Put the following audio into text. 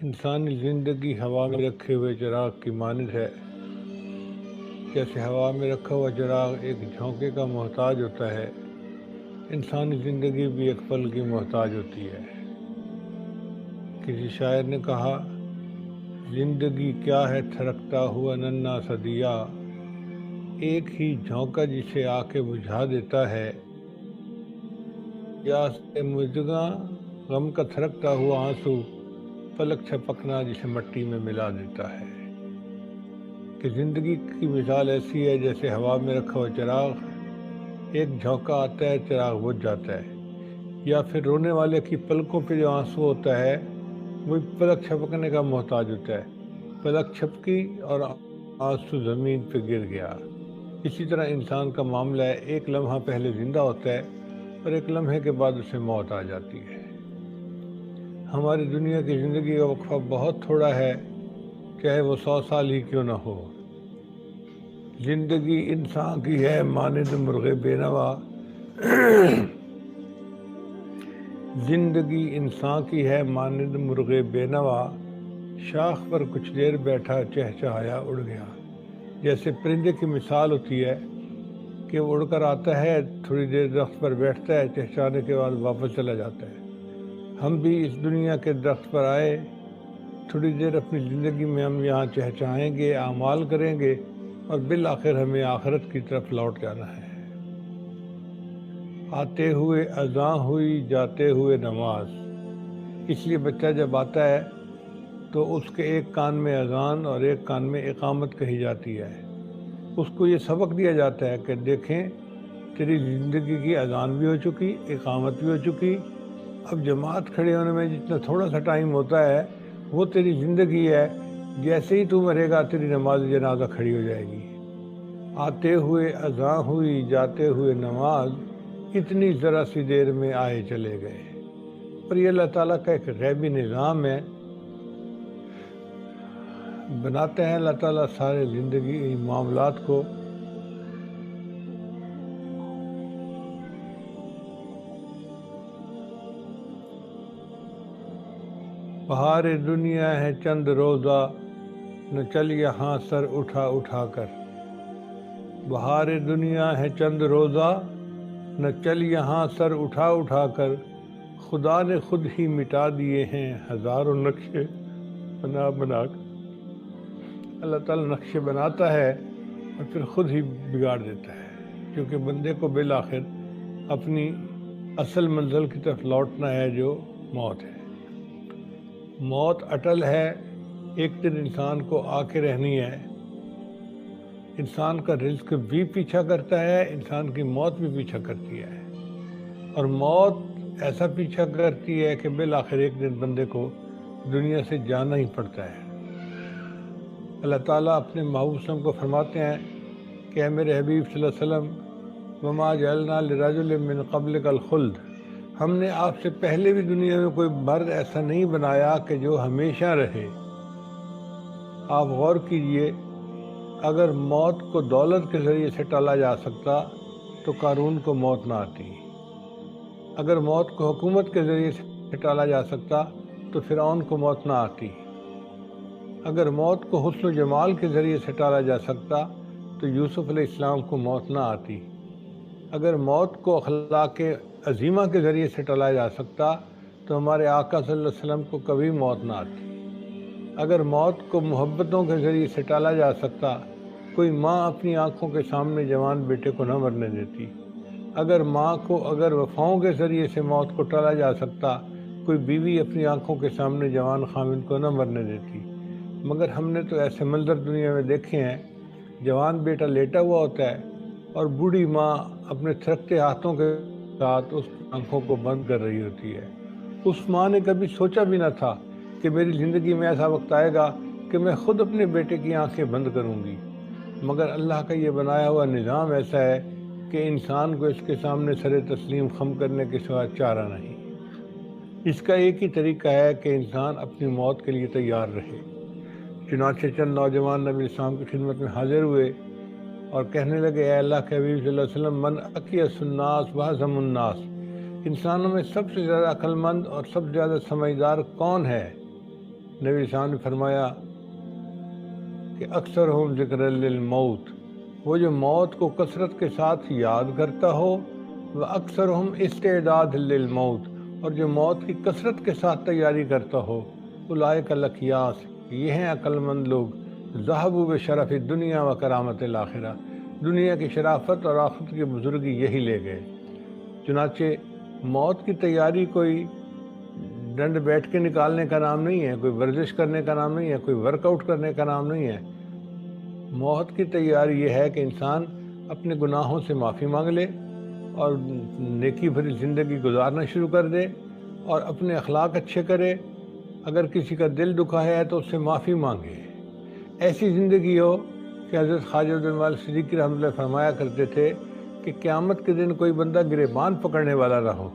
انسانی زندگی ہوا میں رکھے ہوئے چراغ کی مانند ہے۔ جیسے ہوا میں رکھا ہوا چراغ ایک جھونکے کا محتاج ہوتا ہے، انسانی زندگی بھی ایک پل کی محتاج ہوتی ہے۔ کسی شاعر نے کہا، زندگی کیا ہے تھرکتا ہوا ننھا سا دیا، ایک ہی جھونکا جسے آ کے بجھا دیتا ہے، پیاس مژگاں غم کا تھرکتا ہوا آنسو، پلک چھپکنا جسے مٹی میں ملا دیتا ہے۔ کہ زندگی کی مثال ایسی ہے جیسے ہوا میں رکھا ہوا چراغ، ایک جھونکا آتا ہے چراغ بجھ جاتا ہے، یا پھر رونے والے کی پلکوں پہ جو آنسو ہوتا ہے وہ پلک چھپکنے کا محتاج ہوتا ہے، پلک چھپکی اور آنسو زمین پہ گر گیا۔ اسی طرح انسان کا معاملہ ہے، ایک لمحہ پہلے زندہ ہوتا ہے اور ایک لمحے کے بعد اسے موت آ جاتی ہے۔ ہماری دنیا کی زندگی کا وقفہ بہت تھوڑا ہے، چاہے وہ 100 سال ہی کیوں نہ ہو۔ زندگی انسان کی ہے مانند مرغ بے نوا، زندگی انسان کی ہے مانند مرغ بے نوا، شاخ پر کچھ دیر بیٹھا چہچہایا اڑ گیا۔ جیسے پرندے کی مثال ہوتی ہے کہ وہ اڑ کر آتا ہے، تھوڑی دیر درخت پر بیٹھتا ہے، چہچہانے کے بعد واپس چلا جاتا ہے۔ ہم بھی اس دنیا کے درخت پر آئے، تھوڑی دیر اپنی زندگی میں ہم یہاں چہچہائیں گے، اعمال کریں گے اور بالآخر ہمیں آخرت کی طرف لوٹ جانا ہے۔ آتے ہوئے اذاں ہوئی، جاتے ہوئے نماز۔ اس لیے بچہ جب آتا ہے تو اس کے ایک کان میں اذان اور ایک کان میں اقامت کہی جاتی ہے۔ اس کو یہ سبق دیا جاتا ہے کہ دیکھیں تیری زندگی کی اذان بھی ہو چکی، اقامت بھی ہو چکی، اب جماعت کھڑے ہونے میں جتنا تھوڑا سا ٹائم ہوتا ہے وہ تیری زندگی ہے، جیسے ہی تو مرے گا تیری نماز جنازہ کھڑی ہو جائے گی۔ آتے ہوئے اذاں ہوئی، جاتے ہوئے نماز، اتنی ذرا سی دیر میں آئے چلے گئے۔ اور یہ اللہ تعالیٰ کا ایک غیبی نظام ہے، بناتے ہیں اللہ تعالیٰ سارے زندگی معاملات کو۔ بہار دنیا ہے چند روزہ، نہ چل یہاں سر اٹھا اٹھا کر۔ بہار دنیا ہے چند روزہ، نہ چل یہاں سر اٹھا اٹھا کر، خدا نے خود ہی مٹا دیے ہیں ہزاروں نقشے بنا بنا کر۔ اللہ تعالیٰ نقشے بناتا ہے اور پھر خود ہی بگاڑ دیتا ہے، کیونکہ بندے کو بالآخر اپنی اصل منزل کی طرف لوٹنا ہے جو موت ہے۔ موت اٹل ہے، ایک دن انسان کو آ کے رہنی ہے۔ انسان کا رزق بھی پیچھا کرتا ہے، انسان کی موت بھی پیچھا کرتی ہے، اور موت ایسا پیچھا کرتی ہے کہ بالآخر ایک دن بندے کو دنیا سے جانا ہی پڑتا ہے۔ اللہ تعالیٰ اپنے محبوب صلی اللہ علیہ وسلم کو فرماتے ہیں کہ اے میرے حبیب صلی اللہ علیہ وسلم، وما جعلنا لرجل من قبلک الخلد، ہم نے آپ سے پہلے بھی دنیا میں کوئی مرد ایسا نہیں بنایا کہ جو ہمیشہ رہے۔ آپ غور کیجئے، اگر موت کو دولت کے ذریعے سے ٹالا جا سکتا تو قارون کو موت نہ آتی، اگر موت کو حکومت کے ذریعے سے ٹالا جا سکتا تو فرعون کو موت نہ آتی، اگر موت کو حسن و جمال کے ذریعے سے ٹالا جا سکتا تو یوسف علیہ السلام کو موت نہ آتی، اگر موت کو اخلاق عظیمہ کے ذریعے سے ٹالا جا سکتا تو ہمارے آقا صلی اللہ علیہ وسلم کو کبھی موت نہ آتی، اگر موت کو محبتوں کے ذریعے سے ٹالا جا سکتا کوئی ماں اپنی آنکھوں کے سامنے جوان بیٹے کو نہ مرنے دیتی، اگر ماں کو اگر وفاؤں کے ذریعے سے موت کو ٹالا جا سکتا کوئی بیوی اپنی آنکھوں کے سامنے جوان خامند کو نہ مرنے دیتی، مگر ہم نے تو ایسے منظر دنیا میں دیکھے ہیں، جوان بیٹا لیٹا ہوا ہوتا ہے اور بوڑھی ماں اپنے تھرکتے ہاتھوں کے ساتھ اس آنکھوں کو بند کر رہی ہوتی ہے۔ اس ماں نے کبھی سوچا بھی نہ تھا کہ میری زندگی میں ایسا وقت آئے گا کہ میں خود اپنے بیٹے کی آنکھیں بند کروں گی، مگر اللہ کا یہ بنایا ہوا نظام ایسا ہے کہ انسان کو اس کے سامنے سر تسلیم خم کرنے کے سوا چارہ نہیں۔ اس کا ایک ہی طریقہ ہے کہ انسان اپنی موت کے لیے تیار رہے۔ چنانچہ چند نوجوان نبی اسلام کی خدمت میں حاضر ہوئے اور کہنے لگے، اے اللہ کے حبیب صلی اللہ علیہ وسلم، من اکیس الناس واحزم الناس، انسانوں میں سب سے زیادہ عقل مند اور سب سے زیادہ سمجھدار کون ہے؟ نبی صاحب نے فرمایا کہ اکثر ہم ذکر للموت، وہ جو موت کو کثرت کے ساتھ یاد کرتا ہو، وہ اکثر ہم استعداد للموت، اور جو موت کی کثرت کے ساتھ تیاری کرتا ہو، اولئک الاکیاس، یہ ہیں عقل مند لوگ، ذہبوا بشرف الدنیا و کرامت الآخرہ، دنیا کی شرافت اور آخرت کی بزرگی یہی لے گئے۔ چنانچہ موت کی تیاری کوئی ڈنڈ بیٹھ کے نکالنے کا نام نہیں ہے، کوئی ورزش کرنے کا نام نہیں ہے، کوئی ورک آؤٹ کرنے کا نام نہیں ہے۔ موت کی تیاری یہ ہے کہ انسان اپنے گناہوں سے معافی مانگ لے اور نیکی بھری زندگی گزارنا شروع کر دے اور اپنے اخلاق اچھے کرے، اگر کسی کا دل دکھا ہے تو اس سے معافی مانگے۔ ایسی زندگی ہو کہ حضرت خواجہ عبد المال صدیقی رحمۃ اللہ فرمایا کرتے تھے کہ قیامت کے دن کوئی بندہ گریبان پکڑنے والا نہ ہو۔